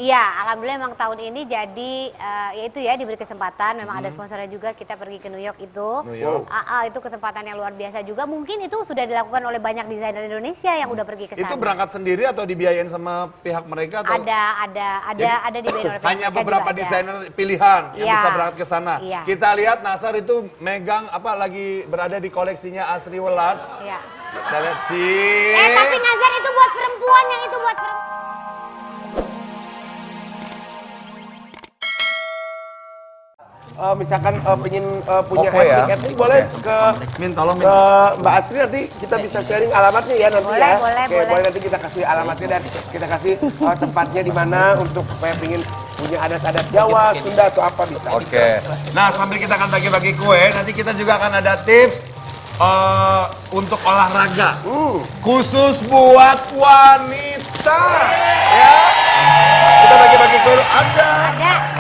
Iya, alhamdulillah memang tahun ini jadi yaitu ya diberi kesempatan. Memang ada sponsornya juga, kita pergi ke New York itu. New York. Itu kesempatan yang luar biasa juga. Mungkin itu sudah dilakukan oleh banyak desainer Indonesia yang udah pergi ke sana. Itu berangkat sendiri atau dibiayain sama pihak mereka atau? Ada dibiayain oleh pihak Hanya mereka beberapa juga desainer pilihan yang Iya. bisa berangkat ke sana. Iya. Kita lihat Nasar itu megang apa lagi berada di koleksinya Asri Welas. Iya. Kita lihat Tapi Nazar itu buat perempuan, yang itu buat perempuan. Misalkan pengen punya Oke ya. tiket ini boleh ke Min, tolong Min. ke Mbak Asri, nanti kita bisa sharing alamatnya ya nanti Boleh, ya. boleh, Oke, boleh. nanti kita kasih alamatnya dan kita kasih tempatnya di mana untuk supaya pengen punya adat-adat Jawa, Sunda atau apa bisa. Oke. Nah, sambil kita akan bagi-bagi kue, nanti kita juga akan ada tips untuk olahraga. Khusus buat wanita. Ya. Kita bagi-bagi kue. Ada.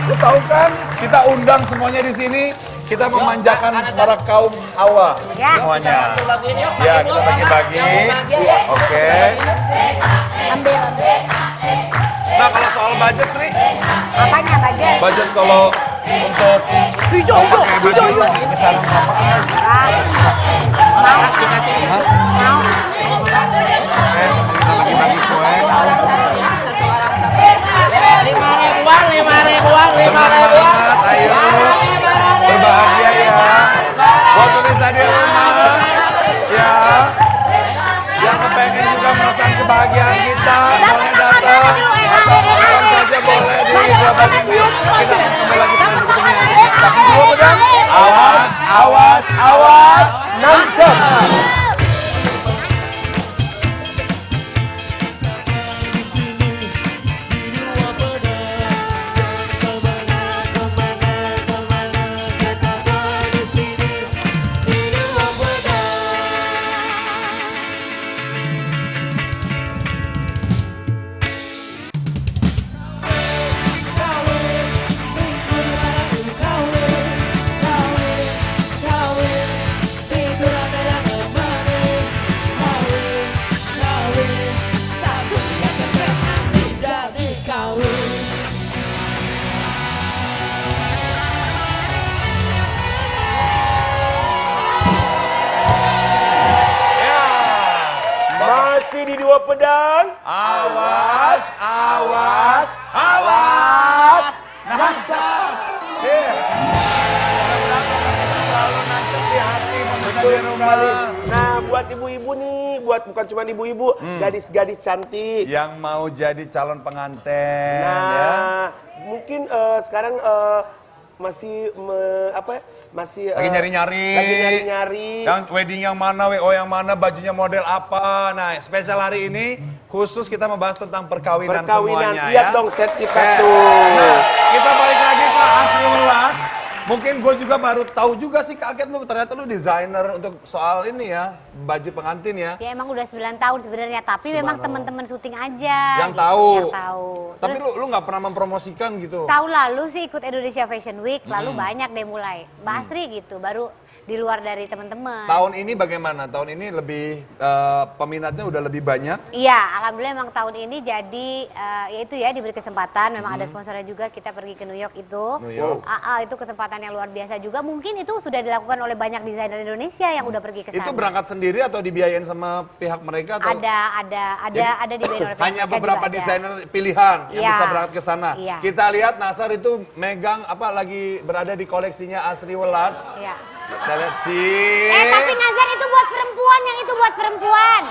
Lu tahu kan? Kita undang semuanya di sini. Kita memanjakan para kaum hawa Ya. semuanya. Ya, kita bagi-bagi. Oke. Ambil. Nah, kalau soal budget, Sri, Apanya budget? budget kalau untuk pakai baju kisaran berapaan? Mau? Mau? Oke, kita bagi-bagi kue. 5.000-an. Ayo, berbahagia ya. Buat pemirsa di rumah, ya, yang kepengen juga merasakan kebahagiaan kita, boleh datang atau nonton saja boleh di berbagi. Kita akan kembali lagi setelah berikutnya. Tapi dua pedang, awas, awas, awas, nancep. Masih di Dua Pedang. Awas, awas, awas, nancep. Selalu nancep di hati pemirsa di rumah. Nah, buat ibu-ibu nih, buat bukan cuma ibu-ibu, gadis-gadis cantik. Yang mau jadi calon pengantin, ya. Nah, mungkin sekarang masih masih Lagi nyari-nyari. Lagi nyari-nyari. Yang wedding yang mana, WO yang mana, bajunya model apa. Nah, spesial hari ini khusus kita membahas tentang perkawinan semuanya, lihat ya. dong set kita Oke. tuh. Nah, kita balik lagi ke Asri Welas. Mungkin gue juga baru tahu juga sih, kaget lu ternyata lu desainer untuk soal ini ya, baju pengantin ya. Ya emang udah 9 tahun sebenarnya, tapi memang teman-teman syuting aja Yang gitu, tahu. yang tahu. Tapi Terus lu nggak pernah mempromosikan gitu. tahun lalu sih ikut Indonesia Fashion Week, lalu banyak deh mulai. Mbak Asri gitu, baru di luar dari teman-teman. Tahun ini bagaimana? Tahun ini lebih peminatnya udah lebih banyak. Iya, alhamdulillah memang tahun ini jadi yaitu ya diberi kesempatan. Memang ada sponsornya juga, kita pergi ke New York itu. New York. Itu kesempatan yang luar biasa juga. Mungkin itu sudah dilakukan oleh banyak desainer Indonesia yang udah pergi ke sana. Itu berangkat sendiri atau dibiayain sama pihak mereka atau? Ada dibiayain oleh pihak Hanya mereka beberapa juga ada. desainer pilihan yang Iya. bisa berangkat ke sana. Iya. Kita lihat Nasar itu megang apa lagi berada di koleksinya Asri Welas. Iya. Kita lihat Tapi Nazar itu buat perempuan, yang itu buat perempuan.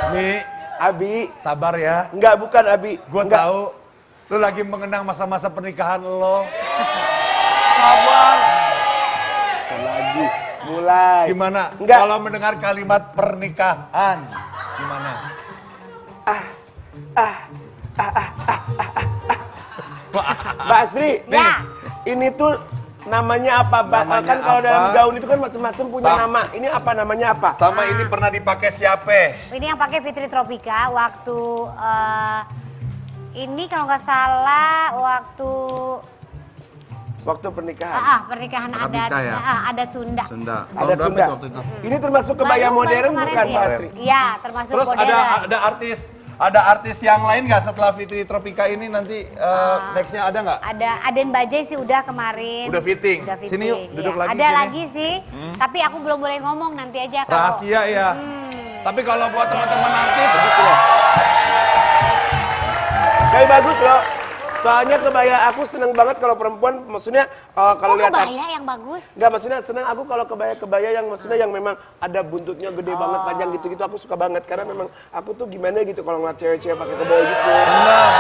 Mi, Abi, sabar ya. enggak bukan Abi. Gue Enggak. tahu lu lagi mengenang masa-masa pernikahan lo. Sabar. Lagi mulai. Gimana? Enggak. Kalau mendengar kalimat pernikahan, gimana? Mbak Asri, Ya. ini tuh namanya apa? Namanya Kan kalau apa? dalam gaun itu kan macam-macam punya Sam- nama. Ini apa namanya apa? Sama ini pernah dipakai siapa? Ini yang pakai Fitri Tropika waktu ini kalau nggak salah waktu waktu pernikahan. Pernikahan Akad adat, nikah ya? adat Sunda. Sunda. Adat Tahun berapa Sunda. itu waktu itu? Ini termasuk kebaya Baru modern kemarin bukan ya. Pak Asri? Iya, termasuk Terus modern. ada artis yang lain nggak setelah Fitri Tropika ini nanti nextnya ada nggak? Ada Aden Bajai sih udah kemarin. Udah fitting. Sini yuk, duduk lagi Ada sini. lagi sih, tapi aku belum boleh ngomong nanti aja kalau. Rahasia ya. Tapi kalau buat teman-teman artis, Tapi bagus loh. Soalnya kebaya aku seneng banget kalau perempuan, maksudnya kalau lihat kebaya yang bagus. Enggak, maksudnya senang aku kalau kebaya-kebaya yang maksudnya yang memang ada buntutnya gede banget, panjang gitu-gitu aku suka banget karena memang aku tuh gimana gitu kalau ngeliat cewek-cewek pakai kebaya gitu. senang.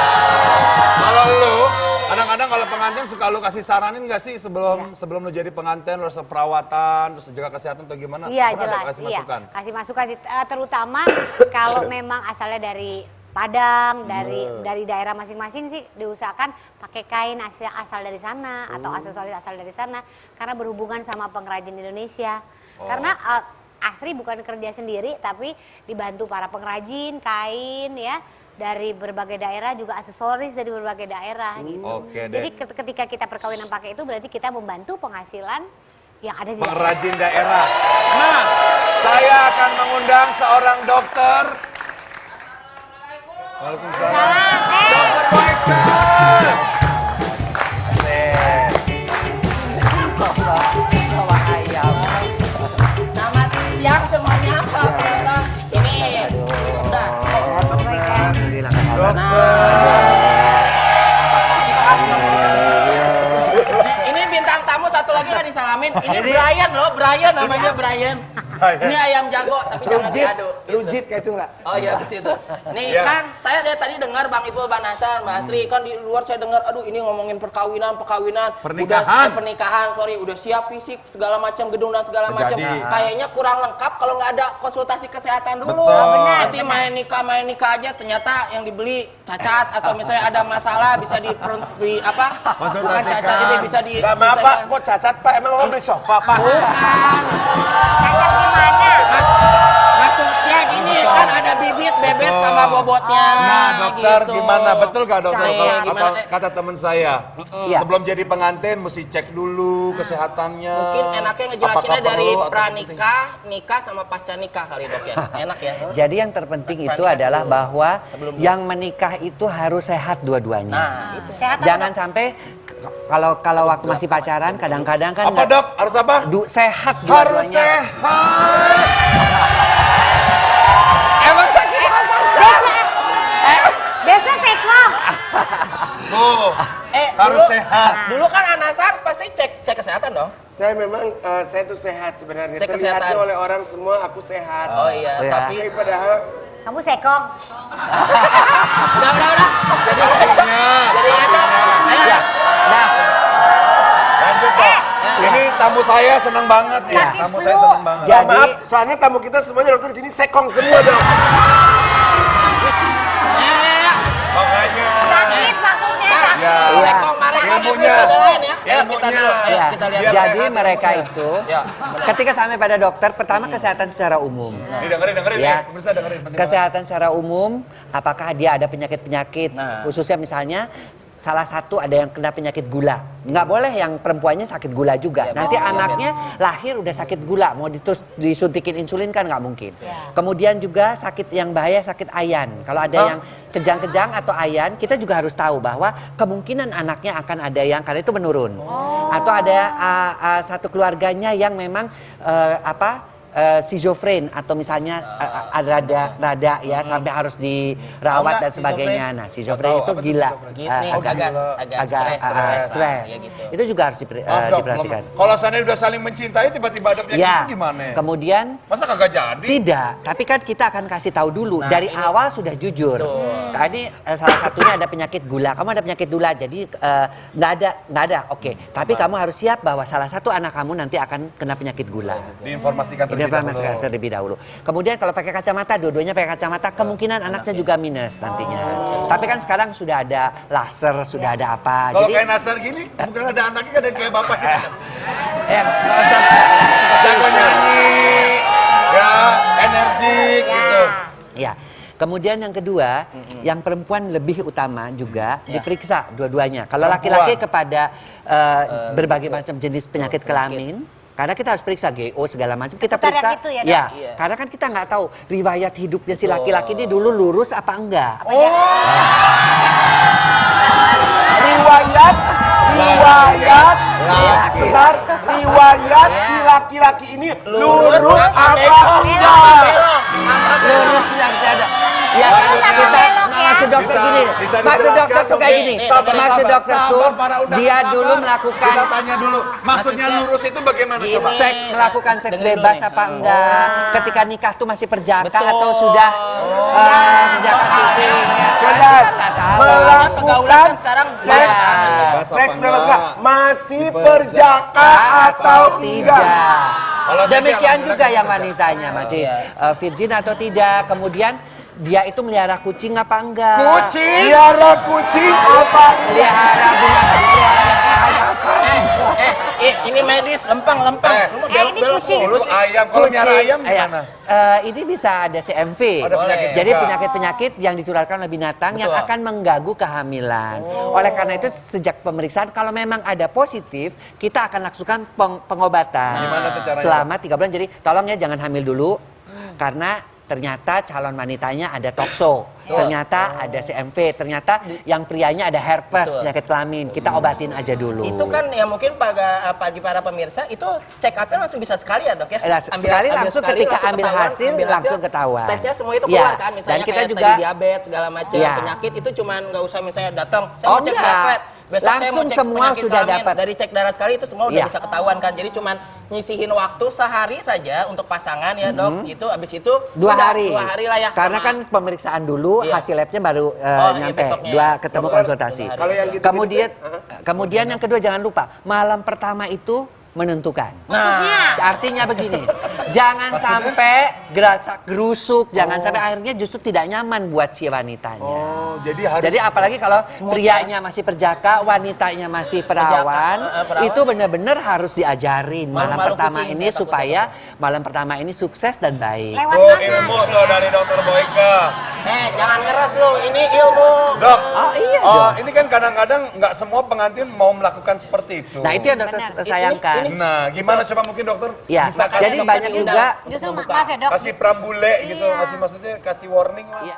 Kalau lu, kadang-kadang kalau pengantin suka lu kasih saranin nggak sih sebelum lu jadi pengantin, lu harus perawatan, terus jaga kesehatan atau gimana? Iya Pernah ada jelas, kasih iya. masukan? Kasih masukan sih, terutama kalau memang asalnya dari Padang, dari daerah masing-masing sih diusahakan pakai kain asal dari sana atau aksesoris asal dari sana karena berhubungan sama pengrajin Indonesia. Karena Asri bukan kerja sendiri tapi dibantu para pengrajin kain ya dari berbagai daerah juga aksesoris dari berbagai daerah gitu. Oke deh. Jadi ketika kita perkawinan pakai itu berarti kita membantu penghasilan yang ada di daerah. Pengrajin daerah. Nah, saya akan mengundang seorang dokter. Waalaikumsalam. Dokter Boyka. Selamat siang semuanya Pak Pendeta. Ini udah. Ini bintang tamu satu lagi nggak disalamin. Ini Brian loh, Brian namanya Brian. Ini ayam jago tapi jangan diaduk. Rujit kayak itu lah. Oh iya gitu. Nih kan saya dari tadi dengar Bang Ibu, Bang Nasar, Mbak Asri kan di luar saya dengar aduh ini ngomongin perkawinan. Pernikahan. Pernikahan, sorry udah siap fisik segala macam gedung dan segala macam. Jadi. Kayaknya kurang lengkap kalau nggak ada konsultasi kesehatan dulu. Betul. Benar, Nanti main nikah aja ternyata yang dibeli cacat atau misalnya ada masalah bisa di apa? Bukan Konsultasikan. cacat ini bisa di Gak maaf Pak, kok cacat Pak? Emang mau beli sofa Pak? Bukan. Cacat gimana? Maksudnya gini kan ada bibit, bebet Betul. sama bobotnya. Nah, dokter gitu. gimana? Betul gak dokter? Saya Kalau gimana? kata teman saya, Iya. sebelum jadi pengantin mesti cek dulu kesehatannya. Mungkin enaknya ngejelasinnya Apakah dari perlu atau pranikah, nikah sama pasca nikah kali dok ya. Enak ya. Jadi yang terpenting itu adalah bahwa yang menikah itu harus sehat dua-duanya. Nah, itu. Sehat apa, Jangan Dok? sampai kalau waktu masih pacaran kadang-kadang kan Apa dok? Harus apa? sehat Harus dua-duanya. sehat. Emang sakit apa? Biasa sekong. Tuh, harus dulu- sehat. Dulu kan Anasar pasti cek kesehatan dong. Saya memang, saya tuh sehat sebenarnya. Cek Terlihatnya kesehatan. oleh orang semua aku sehat. Oh iya, Oh, ya. tapi Tapi padahal Kamu sekong. udah. Jadi Pastinya. jadi itu. Ayo. Ya. Nah, Lanjut dok. Ini tamu saya senang banget ya. Sakit Tamu flu. saya senang banget. Jadi- maaf, soalnya tamu kita semuanya dokter di sini sekong semua dong. Makanya. Sakit maksudnya sakit. Ya. Sekong mereka Ilmunya. episode lain ya. Ayo kita dulu. Ayo ya, kita lihat. jadi sehat mereka ilmunya. itu Ya. ketika sampai pada dokter pertama kesehatan secara umum. Nih, dengerin Ya. nih. Pemirsa dengerin. Penting Kesehatan secara umum, apakah dia ada penyakit-penyakit, Nah. khususnya misalnya salah satu ada yang kena penyakit gula. Nggak boleh yang perempuannya sakit gula juga. Nanti anaknya lahir udah sakit gula, mau terus disuntikin insulin kan nggak mungkin. Kemudian juga sakit yang bahaya, sakit ayan. Kalau ada yang kejang-kejang atau ayan, kita juga harus tahu bahwa kemungkinan anaknya akan ada yang karena itu menurun. Atau ada satu keluarganya yang memang schizofren atau misalnya rada ya sampai harus dirawat dan sebagainya. Nah, schizofren Tahu, itu apa tuh gila, schizofren? agak stres. Ya gitu. Itu juga harus Maaf, Dok, diperhatikan. kalau seandainya udah saling mencintai tiba-tiba ada penyakit Ya, itu gimana? kemudian Masa kagak jadi? tidak, tapi kan kita akan kasih tahu dulu Nah, dari ini- awal sudah jujur. Tadi salah satunya ada penyakit gula. Kamu ada penyakit gula, jadi nggak ada. Oke, tapi kamu harus siap bahwa salah satu anak kamu nanti akan kena penyakit gula. Diinformasikan Terlebih dahulu. Kemudian kalau pakai kacamata, dua-duanya pakai kacamata, kemungkinan anaknya juga minus nantinya. Tapi kan sekarang sudah ada laser, sudah ada apa. Kalau Jadi kayak Nasar gini, bukan ada anaknya kan ada kayak bapaknya. nggak usah Jago nyanyi, ya, energik gitu. Ya. Kemudian yang kedua, yang perempuan lebih utama juga diperiksa dua-duanya. Kalau laki-laki kepada berbagai macam jenis penyakit kelamin, karena kita harus periksa GO segala macam, kita Seputar periksa. yang itu ya, Dok? Ya, karena kan kita nggak tahu riwayat hidupnya si laki-laki ini dulu lurus apa enggak. Riwayat sebentar, riwayat si laki-laki ini lurus apa enggak? Lurusnya bisa ada. Ya, Lurus apa kita belok ya? maksud dokter Bisa- gini. bisa Maksud dijelaskan, dokter tuh Dok. kayak gini. Sabar, Maksud sabar, dokter sabar, tuh para undangan dia sabar. dulu melakukan Kita tanya dulu, maksudnya lurus itu bagaimana coba? seks, melakukan seks dengerin bebas dulu nih. apa enggak? Ketika nikah tuh masih perjaka Betul. atau sudah perjaka titik? Sudah Pergaulan melakukan kan sekarang Iya. seks bebas enggak? Masih perjaka atau tidak? Kalau saya sih Demikian juga alhamdulillah yang wanitanya masih virgin atau tidak. Kemudian dia itu melihara kucing apa enggak? Kucing? Biara kucing apa? Melihara binatang peliharaan apa? Ini medis, lempeng. Lu mau ini belok-belok kucing. mulu Itu sih. ayam, kalau miara ayam gimana? Ini bisa ada CMV. Ada penyakit Jadi juga. penyakit-penyakit yang ditularkan oleh binatang yang Betul. akan mengganggu kehamilan. Oleh karena itu sejak pemeriksaan kalau memang ada positif, kita akan lakukan pengobatan. Gimana tuh caranya? Selama 3 bulan. Jadi tolong ya jangan hamil dulu karena ternyata calon wanitanya ada tokso, ternyata ada CMV, ternyata yang prianya ada herpes, penyakit kelamin. Kita obatin aja dulu. Itu kan ya mungkin bagi para pemirsa itu check up-nya langsung bisa sekali ya, Dok ya. Sekali langsung ketika ambil ketahuan, hasil langsung ketahuan. Tesnya semua itu Ya, keluar kan, misalnya dan kita kayak juga tadi diabetes segala macam Ya. penyakit itu cuman nggak usah misalnya datang saya Oh, mau cek enggak. diabetes. Besok saya mau Langsung cek semua penyakit sudah kelamin. dapat. Dari cek darah sekali itu semua udah Ya. bisa ketahuan kan. Jadi cuman nyisihin waktu sehari saja untuk pasangan ya, Dok. Itu abis itu 2 udah, hari. 2 hari lah ya. Karena sama. kan pemeriksaan dulu, Iya. hasil labnya baru iya, nyampe. besoknya. 2 ketemu Dokter, konsultasi. kalau yang gitu-gitu, Kemudian yang kedua jangan lupa, malam pertama itu menentukan. Nah, Artinya begini, jangan sampai gerasak gerusuk, jangan sampai akhirnya justru tidak nyaman buat si wanitanya. Oh, jadi harus Jadi apalagi kalau prianya masih perjaka, wanitanya masih perawan, perawan. itu benar-benar harus diajarin malam Malu-malu pertama kucing, ini saya takut supaya malam pertama ini sukses dan baik. Lewat tuh mana? ilmu tuh dari dokter Boyke. jangan ngeres lu, ini ilmu. Dok, Oh iya oh, dong. ini kan kadang-kadang nggak semua pengantin mau melakukan seperti itu. Nah itu yang dokter Benar. sayangkan. Nah, gimana coba mungkin dokter Ya, bisa jadi kasih banyak juga Justru maaf ya, Dok. kasih prambule gitu, Iya. kasih maksudnya kasih warning lah. Ya.